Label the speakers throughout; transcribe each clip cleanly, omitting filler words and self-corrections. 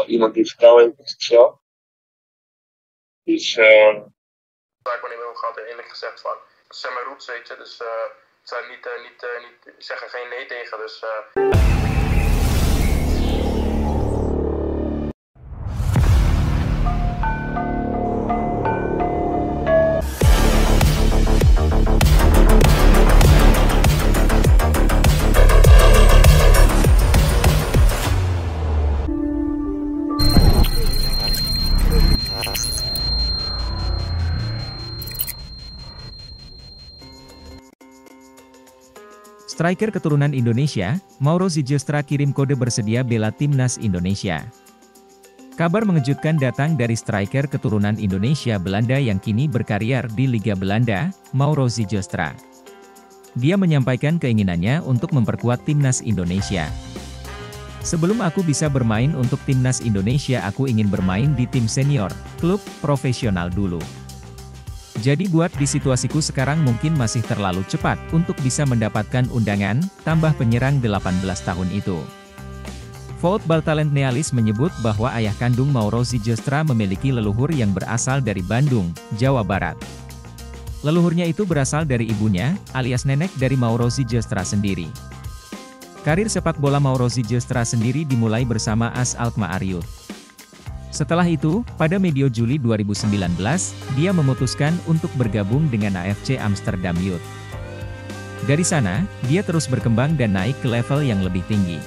Speaker 1: iemand die vertrouwen heeft in zichzelf. Dus waar ik me niet mee gehad en eerlijk gezegd van, het zijn mijn roots, weet je, dus ik zou niet zeggen geen nee tegen, dus
Speaker 2: Striker keturunan Indonesia, Mauro Zylstra kirim kode bersedia bela timnas Indonesia. Kabar mengejutkan datang dari striker keturunan Indonesia Belanda yang kini berkarier di Liga Belanda, Mauro Zylstra. Dia menyampaikan keinginannya untuk memperkuat timnas Indonesia. Sebelum aku bisa bermain untuk timnas Indonesia, aku ingin bermain di tim senior, klub profesional dulu. Jadi buat di situasiku sekarang mungkin masih terlalu cepat untuk bisa mendapatkan undangan, tambah penyerang 18 tahun itu. Football Talent Nealis menyebut bahwa ayah kandung Mauro Zylstra memiliki leluhur yang berasal dari Bandung, Jawa Barat. Leluhurnya itu berasal dari ibunya, alias nenek dari Mauro Zylstra sendiri. Karir sepak bola Mauro Zylstra sendiri dimulai bersama AS Alkmaar Youth. Setelah itu, pada medio Juli 2019, dia memutuskan untuk bergabung dengan AFC Amsterdam Youth. Dari sana, dia terus berkembang dan naik ke level yang lebih tinggi.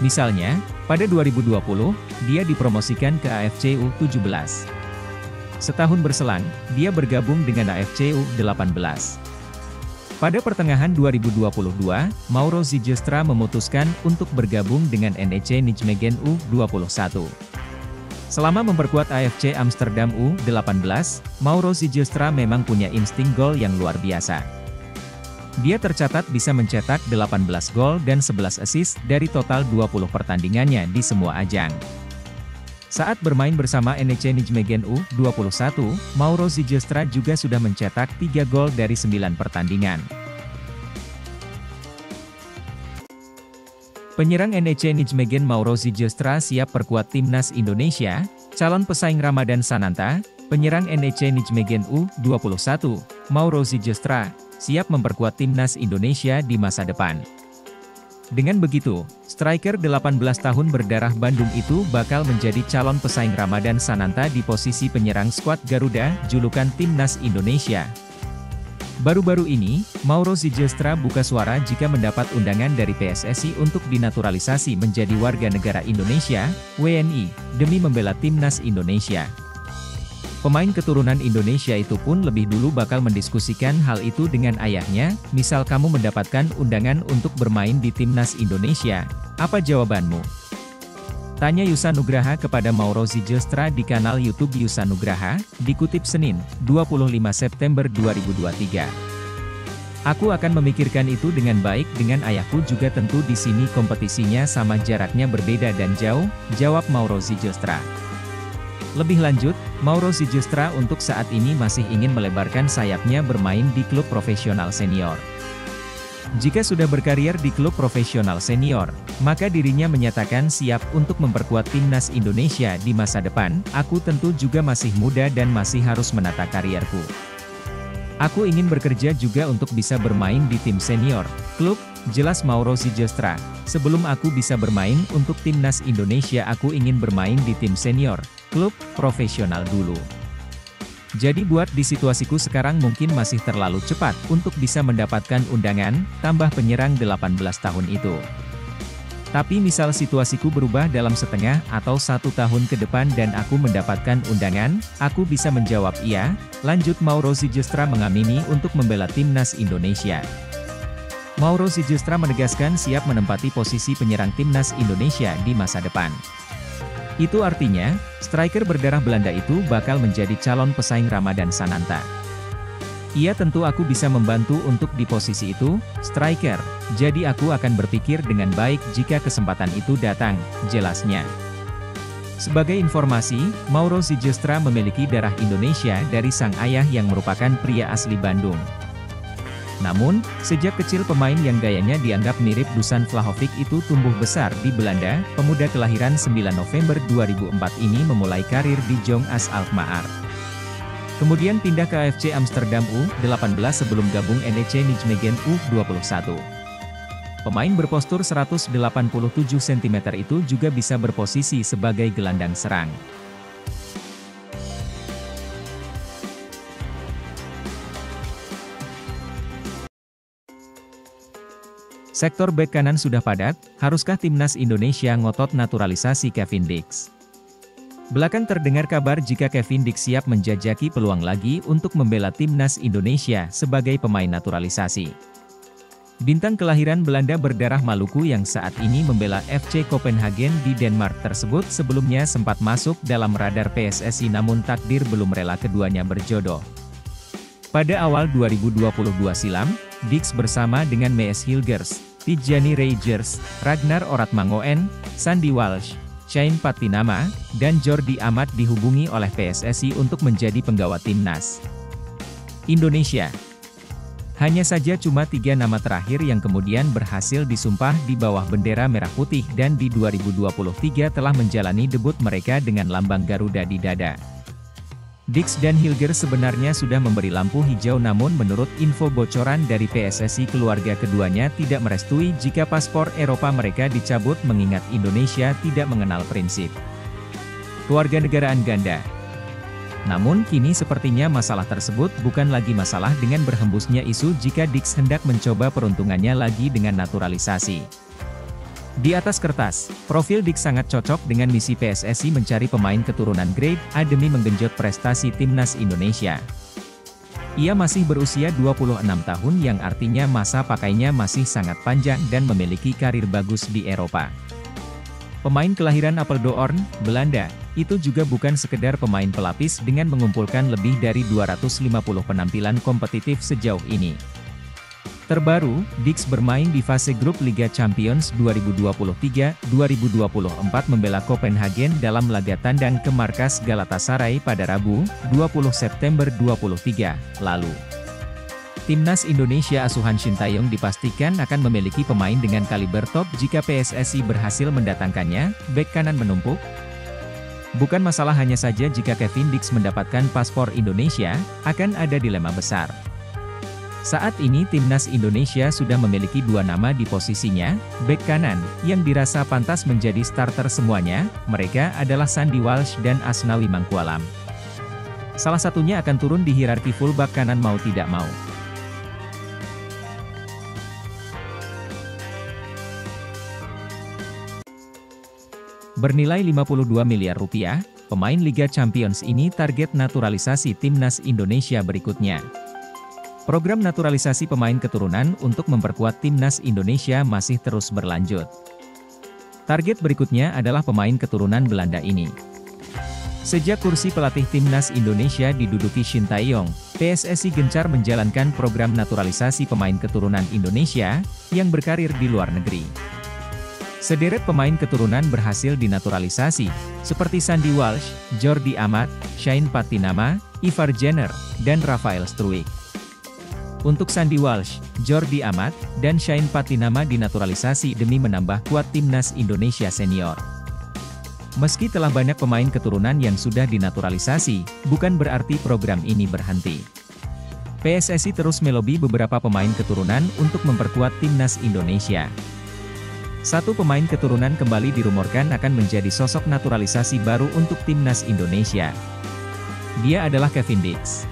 Speaker 2: Misalnya, pada 2020, dia dipromosikan ke AFC U17. Setahun berselang, dia bergabung dengan AFC U18. Pada pertengahan 2022, Mauro Zylstra memutuskan untuk bergabung dengan NEC Nijmegen U21. Selama memperkuat AFC Amsterdam U18, Mauro Zylstra memang punya insting gol yang luar biasa. Dia tercatat bisa mencetak 18 gol dan 11 assist dari total 20 pertandingannya di semua ajang. Saat bermain bersama NEC Nijmegen U21, Mauro Zylstra juga sudah mencetak 3 gol dari 9 pertandingan. Penyerang NEC Nijmegen Mauro Zylstra siap perkuat timnas Indonesia, calon pesaing Ramadan Sananta, penyerang NEC Nijmegen U21, Mauro Zylstra, siap memperkuat timnas Indonesia di masa depan. Dengan begitu, striker 18 tahun berdarah Bandung itu bakal menjadi calon pesaing Ramadan Sananta di posisi penyerang skuad Garuda, julukan timnas Indonesia. Baru-baru ini, Mauro Zylstra buka suara jika mendapat undangan dari PSSI untuk dinaturalisasi menjadi warga negara Indonesia, WNI, demi membela timnas Indonesia. Pemain keturunan Indonesia itu pun lebih dulu bakal mendiskusikan hal itu dengan ayahnya, misal kamu mendapatkan undangan untuk bermain di timnas Indonesia, apa jawabanmu? Tanya Yusa Nugraha kepada Mauro Zylstra di kanal YouTube Yusa Nugraha, dikutip Senin, 25 September 2023. Aku akan memikirkan itu dengan baik dengan ayahku juga tentu di sini kompetisinya sama jaraknya berbeda dan jauh, jawab Mauro Zylstra. Lebih lanjut, Mauro Zylstra untuk saat ini masih ingin melebarkan sayapnya bermain di klub profesional senior. Jika sudah berkarier di klub profesional senior, maka dirinya menyatakan siap untuk memperkuat timnas Indonesia di masa depan. Aku tentu juga masih muda dan masih harus menata karierku. Aku ingin bekerja juga untuk bisa bermain di tim senior, klub, jelas Mauro Zylstra. Sebelum aku bisa bermain untuk timnas Indonesia, aku ingin bermain di tim senior, klub, profesional dulu. Jadi buat di situasiku sekarang mungkin masih terlalu cepat untuk bisa mendapatkan undangan, tambah penyerang 18 tahun itu. Tapi misal situasiku berubah dalam setengah atau 1 tahun ke depan dan aku mendapatkan undangan, aku bisa menjawab iya, lanjut Mauro Zylstra mengamini untuk membela timnas Indonesia. Mauro Zylstra menegaskan siap menempati posisi penyerang timnas Indonesia di masa depan. Itu artinya, striker berdarah Belanda itu bakal menjadi calon pesaing Ramadan Sananta. Iya tentu aku bisa membantu untuk di posisi itu, striker, jadi aku akan berpikir dengan baik jika kesempatan itu datang, jelasnya. Sebagai informasi, Mauro Zylstra memiliki darah Indonesia dari sang ayah yang merupakan pria asli Bandung. Namun, sejak kecil pemain yang gayanya dianggap mirip Dusan Vlahovic itu tumbuh besar di Belanda, pemuda kelahiran 9 November 2004 ini memulai karir di Jong AS Alkmaar. Kemudian pindah ke AFC Amsterdam U18 sebelum gabung NEC Nijmegen U21. Pemain berpostur 187 cm itu juga bisa berposisi sebagai gelandang serang. Sektor bek kanan sudah padat, haruskah timnas Indonesia ngotot naturalisasi Kevin Dix? Belakang terdengar kabar jika Kevin Dix siap menjajaki peluang lagi untuk membela timnas Indonesia sebagai pemain naturalisasi. Bintang kelahiran Belanda berdarah Maluku yang saat ini membela FC Copenhagen di Denmark tersebut sebelumnya sempat masuk dalam radar PSSI namun takdir belum rela keduanya berjodoh. Pada awal 2022 silam, Dix bersama dengan Mees Hilgers, Tijjani Reijers, Ragnar Oratmangoen, Sandy Walsh, Shane Patinama, dan Jordi Amat dihubungi oleh PSSI untuk menjadi penggawa timnas Indonesia. Hanya saja cuma 3 nama terakhir yang kemudian berhasil disumpah di bawah bendera merah putih dan di 2023 telah menjalani debut mereka dengan lambang Garuda di dada. Dix dan Hilger sebenarnya sudah memberi lampu hijau namun menurut info bocoran dari PSSI keluarga keduanya tidak merestui jika paspor Eropa mereka dicabut mengingat Indonesia tidak mengenal prinsip kewarganegaraan ganda. Namun kini sepertinya masalah tersebut bukan lagi masalah dengan berhembusnya isu jika Dix hendak mencoba peruntungannya lagi dengan naturalisasi. Di atas kertas, profil Dix sangat cocok dengan misi PSSI mencari pemain keturunan grade A demi menggenjot prestasi timnas Indonesia. Ia masih berusia 26 tahun yang artinya masa pakainya masih sangat panjang dan memiliki karir bagus di Eropa. Pemain kelahiran Apeldoorn, Belanda, itu juga bukan sekedar pemain pelapis dengan mengumpulkan lebih dari 250 penampilan kompetitif sejauh ini. Terbaru, Dix bermain di fase grup Liga Champions 2023-2024 membela Copenhagen dalam laga tandang ke markas Galatasaray pada Rabu, 20 September 2023, lalu. Timnas Indonesia asuhan Shin Tae-yong dipastikan akan memiliki pemain dengan kaliber top jika PSSI berhasil mendatangkannya, bek kanan menumpuk. Bukan masalah hanya saja jika Kevin Dix mendapatkan paspor Indonesia, akan ada dilema besar. Saat ini timnas Indonesia sudah memiliki 2 nama di posisinya, bek kanan, yang dirasa pantas menjadi starter semuanya, mereka adalah Sandy Walsh dan Asnawi Mangkualam. Salah satunya akan turun di hierarki fullback kanan mau tidak mau. Bernilai 52 miliar rupiah, pemain Liga Champions ini target naturalisasi timnas Indonesia berikutnya. Program naturalisasi pemain keturunan untuk memperkuat timnas Indonesia masih terus berlanjut. Target berikutnya adalah pemain keturunan Belanda ini. Sejak kursi pelatih timnas Indonesia diduduki Shin Tae-yong, PSSI gencar menjalankan program naturalisasi pemain keturunan Indonesia yang berkarir di luar negeri. Sederet pemain keturunan berhasil dinaturalisasi, seperti Sandy Walsh, Jordi Amat, Shane Patinama, Ivar Jenner, dan Rafael Struijk. Untuk Sandy Walsh, Jordi Amat, dan Shane Patinama dinaturalisasi demi menambah kuat timnas Indonesia senior. Meski telah banyak pemain keturunan yang sudah dinaturalisasi, bukan berarti program ini berhenti. PSSI terus melobi beberapa pemain keturunan untuk memperkuat timnas Indonesia. Satu pemain keturunan kembali dirumorkan akan menjadi sosok naturalisasi baru untuk timnas Indonesia. Dia adalah Kevin Dix.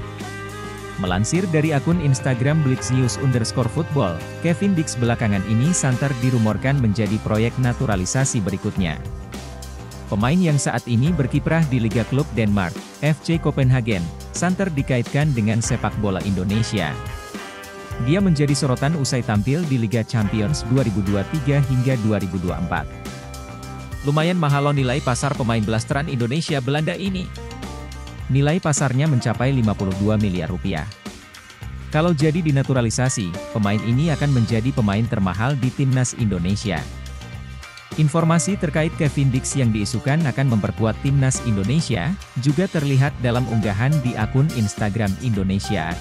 Speaker 2: Melansir dari akun Instagram @blitznews_football, Kevin Dix belakangan ini santer dirumorkan menjadi proyek naturalisasi berikutnya. Pemain yang saat ini berkiprah di Liga Klub Denmark, FC Copenhagen, santer dikaitkan dengan sepak bola Indonesia. Dia menjadi sorotan usai tampil di Liga Champions 2023 hingga 2024. Lumayan mahal loh nilai pasar pemain blasteran Indonesia Belanda ini. Nilai pasarnya mencapai 52 miliar rupiah. Kalau jadi dinaturalisasi, pemain ini akan menjadi pemain termahal di timnas Indonesia. Informasi terkait Kevin Dix yang diisukan akan memperkuat timnas Indonesia, juga terlihat dalam unggahan di akun Instagram Indonesia.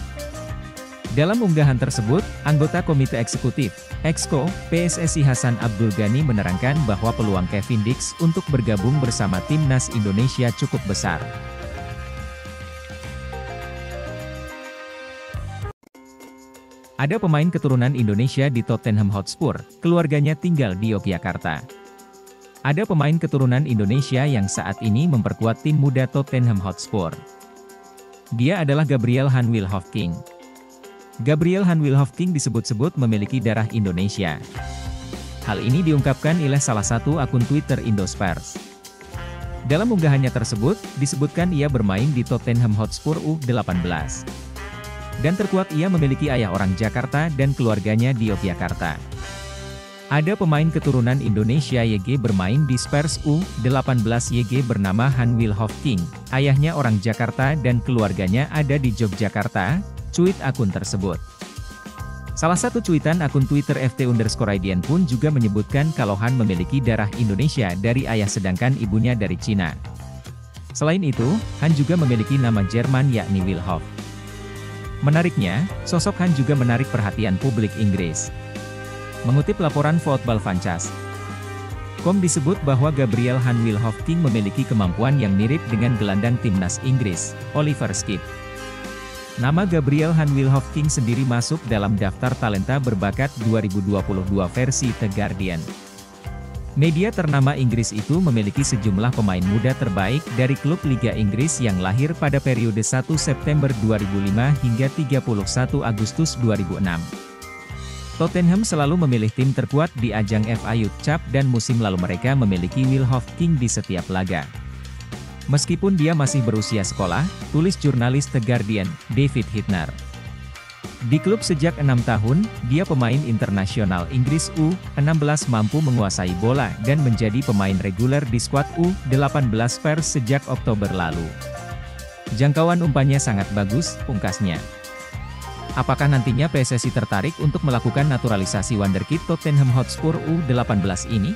Speaker 2: Dalam unggahan tersebut, anggota Komite Eksekutif, Exco, PSSI Hasan Abdul Ghani menerangkan bahwa peluang Kevin Dix untuk bergabung bersama Timnas Indonesia cukup besar. Ada pemain keturunan Indonesia di Tottenham Hotspur, keluarganya tinggal di Yogyakarta. Ada pemain keturunan Indonesia yang saat ini memperkuat tim muda Tottenham Hotspur. Dia adalah Gabriel Hanwil Hofking. Gabriel Hanwil Hofking disebut-sebut memiliki darah Indonesia. Hal ini diungkapkan oleh salah satu akun Twitter Indospurs. Dalam unggahannya tersebut, disebutkan ia bermain di Tottenham Hotspur U18. Dan terkuat ia memiliki ayah orang Jakarta dan keluarganya di Yogyakarta. Ada pemain keturunan Indonesia YG bermain di Spurs U18 YG bernama Hanwil Hofking. Ayahnya orang Jakarta dan keluarganya ada di Yogyakarta, cuit akun tersebut. Salah satu cuitan akun Twitter ft_Raidian pun juga menyebutkan kalau Han memiliki darah Indonesia dari ayah sedangkan ibunya dari Cina. Selain itu, Han juga memiliki nama Jerman yakni Wilhof. Menariknya, sosok Han juga menarik perhatian publik Inggris. Mengutip laporan Footballfancast.com disebut bahwa Gabriel Hanwil Hofking memiliki kemampuan yang mirip dengan gelandang timnas Inggris, Oliver Skipp. Nama Gabriel Hanwil Hofking sendiri masuk dalam daftar talenta berbakat 2022 versi The Guardian. Media ternama Inggris itu memiliki sejumlah pemain muda terbaik dari klub Liga Inggris yang lahir pada periode 1 September 2005 hingga 31 Agustus 2006. Tottenham selalu memilih tim terkuat di ajang FA Youth Cup dan musim lalu mereka memiliki Will Hofking di setiap laga. Meskipun dia masih berusia sekolah, tulis jurnalis The Guardian, David Hittner. Di klub sejak 6 tahun, dia pemain internasional Inggris U16 mampu menguasai bola dan menjadi pemain reguler di skuad U18 Spurs sejak Oktober lalu. Jangkauan umpannya sangat bagus, pungkasnya. Apakah nantinya PSSI tertarik untuk melakukan naturalisasi wonderkid Tottenham Hotspur U18 ini?